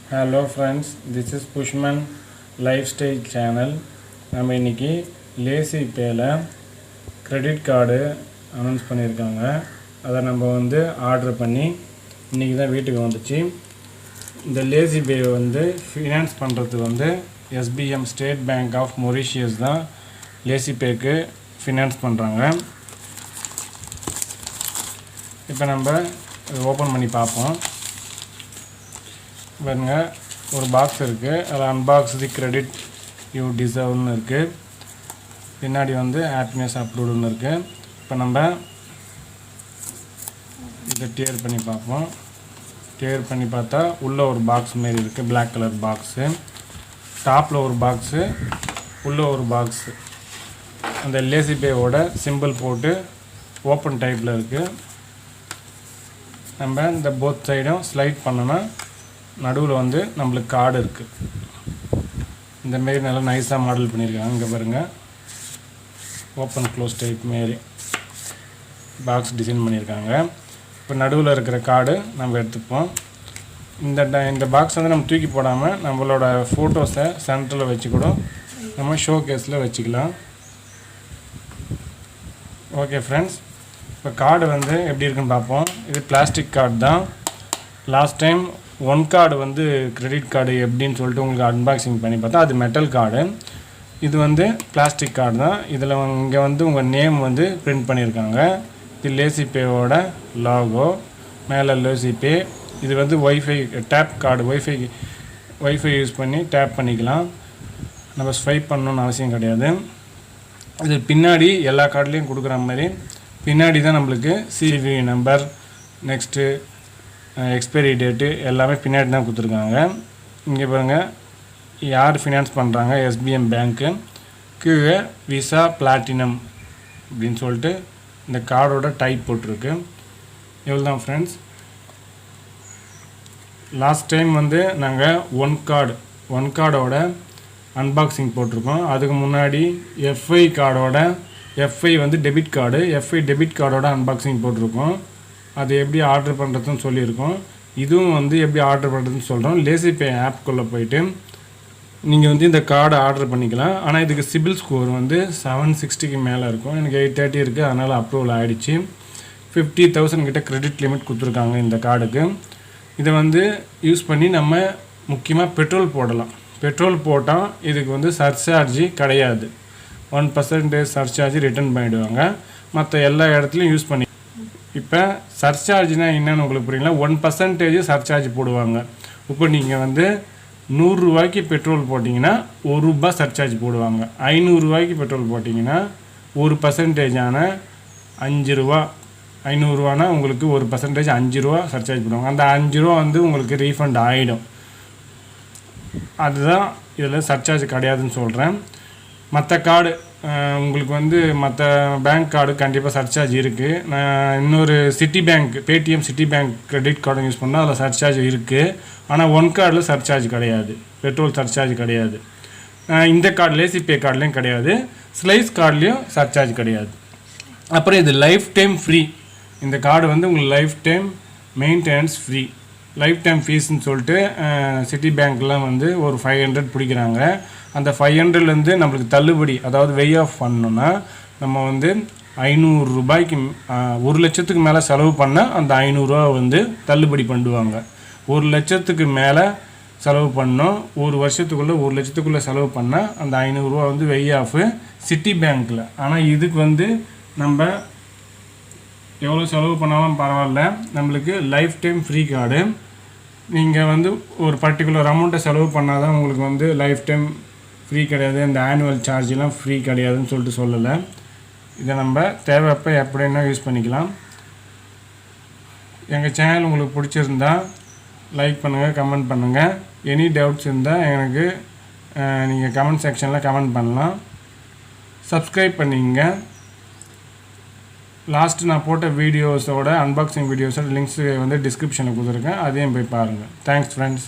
Hello friends, this is Pushman Lifestyle channel. நம்ம இன்னைக்கு Lazypayல credit card announce பண்ணிருக்காங்க. அத நம்ம வந்து ஆர்டர் பண்ணி இன்னைக்கு தான் வீட்டுக்கு வந்துச்சு. இந்த Lazypay வந்து ஃபைனான்ஸ் பண்றது வந்து SBM State Bank of Mauritius தான் Lazypayக்கு ஃபைனான்ஸ் பண்றாங்க. இப்போ நம்ம ஓபன் பண்ணி பாப்போம். பாருங்க ஒரு பாக்ஸ் இருக்கு. அதுல அன்பாக்ஸ் தி கிரெடிட் யூ டிசர்வ்னு இருக்கு. பின்னாடி வந்து ஹாப்பினஸ் அப்ரூவ்ட்னு இருக்கு. இப்போ நம்ம இத டேர் பண்ணி பாப்போம். டேர் பண்ணி பார்த்தா உள்ள ஒரு பாக்ஸ் மாதிரி இருக்கு. Black colour box. டாப்ல ஒரு பாக்ஸ், உள்ள ஒரு பாக்ஸ். அந்த Lazypay ஓட சிம்பிள் போட்டு ஓபன் டைப்ல இருக்கு. நம்ம இந்த போத் சைடும் ஸ்லைட் பண்ணனா நடுவுல வந்து நமக்கு கார்டு இருக்கு. இந்த மாதிரி நல்லா நைஸா மாடல் பண்ணிருக்காங்க. இங்க பாருங்க. ஓபன் க்ளோஸ் டைப் மாதிரி பாக்ஸ் டிசைன் பண்ணிருக்காங்க. இப்போ நடுவுல இருக்கிற கார்டு நம்ம எடுத்துப்போம். இந்த பாக்ஸ் வந்து நம்ம தூக்கி போடாம நம்மளோட போட்டோஸை சென்டர்ல வச்சு கூட நம்ம ஷோ கேஸ்ல வச்சுக்கலாம். ஓகே फ्रेंड्स, இப்போ கார்டு வந்து எப்படி இருக்குன்னு பாப்போம். இது பிளாஸ்டிக் கார்டு தான். லாஸ்ட் டைம் Onecard வந்து கிரெடிட் கார்டு எப்படின்னு சொல்லிட்டு உங்களுக்கு அன்பாக்சிங் பண்ணி பார்த்தா அது மெட்டல் கார்டு. இது வந்து பிளாஸ்டிக் கார்டு தான். இதில் இங்கே வந்து உங்கள் நேம் வந்து பிரிண்ட் பண்ணியிருக்காங்க. இது Lazypayவோட லாகோ. மேலே Lazypay. இது வந்து wifi tap card. Wifi use பண்ணி டேப் பண்ணிக்கலாம். நம்ம ஸ்வைப் பண்ணணும்னு அவசியம் கிடையாது. இது பின்னாடி எல்லா கார்டுலேயும் கொடுக்குற மாதிரி பின்னாடி தான் நம்மளுக்கு CVV number, next expiry date எல்லாமே பின்னாடி தான் கொடுத்துருக்காங்க. இங்கே பாருங்கள் யார் ஃபினான்ஸ் பண்ணுறாங்க, SBM பேங்க்கு. கீழே விசா பிளாட்டினம் அப்படின்னு சொல்லிட்டு இந்த கார்டோட டைப் போட்டிருக்கு. எவ்வளோ தான் ஃப்ரெண்ட்ஸ். லாஸ்ட் டைம் வந்து நாங்கள் ஒன்கார்டோட அன்பாக்சிங் போட்டிருக்கோம். அதுக்கு முன்னாடி FI வந்து டெபிட் கார்டு, டெபிட் கார்டோட அன்பாக்சிங் போட்டிருக்கோம். அது எப்படி ஆர்டர் பண்ணுறதுன்னு சொல்லியிருக்கோம். இதுவும் வந்து எப்படி ஆர்டர் பண்ணுறதுன்னு சொல்கிறோம். Lazypay ஆப்குள்ளே போயிட்டு நீங்கள் வந்து இந்த கார்டை ஆர்டர் பண்ணிக்கலாம். ஆனால் இதுக்கு சிபில் ஸ்கோர் வந்து 760க்கு மேலே இருக்கும். எனக்கு 830 இருக்குது. அதனால் அப்ரூவல் ஆகிடுச்சு. 50,000 கிட்ட கிரெடிட் லிமிட் கொடுத்துருக்காங்க இந்த கார்டுக்கு. இதை வந்து யூஸ் பண்ணி நம்ம முக்கியமாக பெட்ரோல் போடலாம். பெட்ரோல் போட்டால் இதுக்கு வந்து சர்சார்ஜ் கிடையாது. 1% சர்சார்ஜ் ரிட்டர்ன் பண்ணிவிடுவாங்க. மற்ற எல்லா இடத்துலையும் யூஸ் பண்ணி. இப்போ சர்சார்ஜ்னா என்னன்னு உங்களுக்கு புரியல. 1% சர்சார்ஜ் போடுவாங்க. இப்போ நீங்கள் வந்து 100 ரூபாய்க்கு பெட்ரோல் போட்டிங்கன்னா 1 ரூபாய் சர்சார்ஜ் போடுவாங்க. 500 ரூபாய்க்கு பெட்ரோல் போட்டிங்கன்னா 1% 5 ரூபா. 500 ரூபானா உங்களுக்கு 1% 5 ரூபா சர்சார்ஜ் போடுவாங்க. அந்த 5 ரூபா வந்து உங்களுக்கு ரீஃபண்ட் ஆகிடும். அதுதான் இதில் சர்சார்ஜ் கிடையாதுன்னு சொல்கிறேன். மற்ற கார்டு உங்களுக்கு வந்து மற்ற பேங்க் கார்டு கண்டிப்பாக சர்சார்ஜ் இருக்குது. நான் இன்னொரு Paytm city bank credit card use பண்ணால் அதில் சர்சார்ஜ் இருக்குது. ஆனால் Onecardல சர்சார்ஜ் கிடையாது. பெட்ரோல் சர்சார்ஜ் கிடையாது. இந்த கார்டு Lazypay கார்டுலேயும் கிடையாது. ஸ்லைஸ் கார்டுலேயும் சர்சார்ஜ் கிடையாது. அப்புறம் இது லைஃப் டைம் ஃப்ரீ. இந்த கார்டு வந்து உங்களுக்கு lifetime maintenance free. Lifetime ஃபீஸ்ன்னு சொல்லிட்டு சிட்டி பேங்க்லாம் வந்து ஒரு 500 பிடிக்கிறாங்க. அந்த 500லேருந்து நம்மளுக்கு தள்ளுபடி, அதாவது வே ஆஃப் பண்ணணும்னா நம்ம வந்து 500 ரூபாய்க்கு 1 லட்சத்துக்கு மேலே செலவு பண்ணால் அந்த 500 ரூபா வந்து தள்ளுபடி பண்ணுவாங்க. 1 லட்சத்துக்கு மேலே செலவு பண்ணோம், ஒரு வருஷத்துக்குள்ளே 1 லட்சத்துக்குள்ளே செலவு பண்ணால் அந்த 500 ரூபா வந்து வே ஆஃப் சிட்டி பேங்க்கில். ஆனால் இதுக்கு வந்து நம்ம எவ்வளோ செலவு பண்ணாலும் பரவாயில்ல, நம்மளுக்கு லைஃப் டைம் ஃப்ரீ கார்டு. நீங்கள் வந்து ஒரு பர்டிகுலர் அமௌண்ட்டை செலவு பண்ணால் தான் உங்களுக்கு வந்து லைஃப் டைம் ஃப்ரீ கிடையாது. இந்த ஆனுவல் சார்ஜெலாம் ஃப்ரீ கிடையாதுன்னு சொல்லிட்டு சொல்லலை. இதை நம்ம தேவைப்போ எப்படின்னா யூஸ் பண்ணிக்கலாம். எங்கள் சேனல் உங்களுக்கு பிடிச்சிருந்தா லைக் பண்ணுங்கள், கமெண்ட் பண்ணுங்கள். எனி டவுட்ஸ் இருந்தால் எனக்கு நீங்கள் கமெண்ட் செக்ஷனில் கமெண்ட் பண்ணலாம். சப்ஸ்கிரைப் பண்ணிங்க. லாஸ்ட்டு நான் போட்ட வீடியோஸோட அன்பாக்சிங் வீடியோஸோட லிங்க்ஸ் வந்து டிஸ்கிரிப்ஷனில் கொடுத்துருக்கேன். அதையும் போய் பாருங்கள். Thanks friends.